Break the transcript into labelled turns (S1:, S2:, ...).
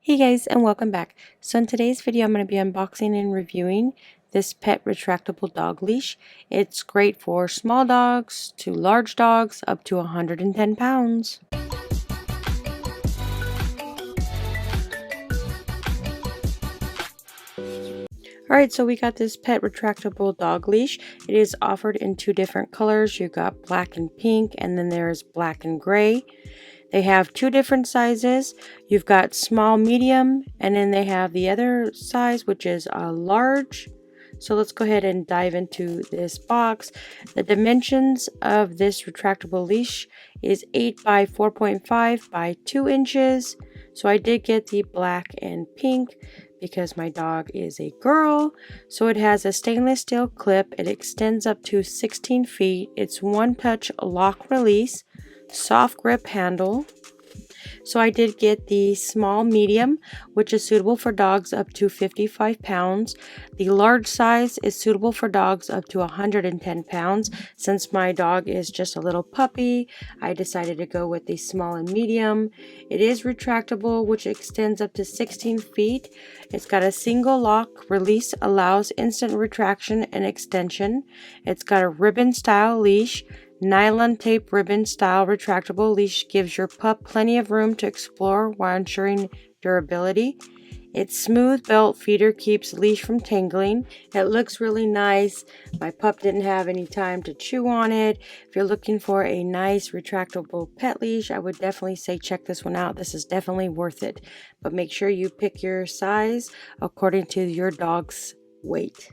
S1: Hey guys, and welcome back. So in today's video I'm going to be unboxing and reviewing this pet retractable dog leash. It's great for small dogs to large dogs up to 110 pounds. Alright, so we got this pet retractable dog leash. It is offered in two different colors. You've got black and pink, and then there's black and gray. They have two different sizes. You've got small, medium, and then they have the other size, which is a large. So let's go ahead and dive into this box. The dimensions of this retractable leash is 8 by 4.5 by 2 inches. So I did get the black and pink because my dog is a girl. So it has a stainless steel clip. It extends up to 16 feet. It's one touch lock release, soft grip handle. So I did get the small medium, which is suitable for dogs up to 55 pounds. The large size is suitable for dogs up to 110 pounds. Since my dog is just a little puppy, I decided to go with the small and medium. It is retractable, which extends up to 16 feet. It's got a single lock release, allows instant retraction and extension. It's got a ribbon style leash. Nylon tape ribbon style retractable leash gives your pup plenty of room to explore while ensuring durability. Its smooth belt feeder keeps leash from tangling. It looks really nice. My pup didn't have any time to chew on it. If you're looking for a nice retractable pet leash, I would definitely say check this one out. This is definitely worth it. But make sure you pick your size according to your dog's weight.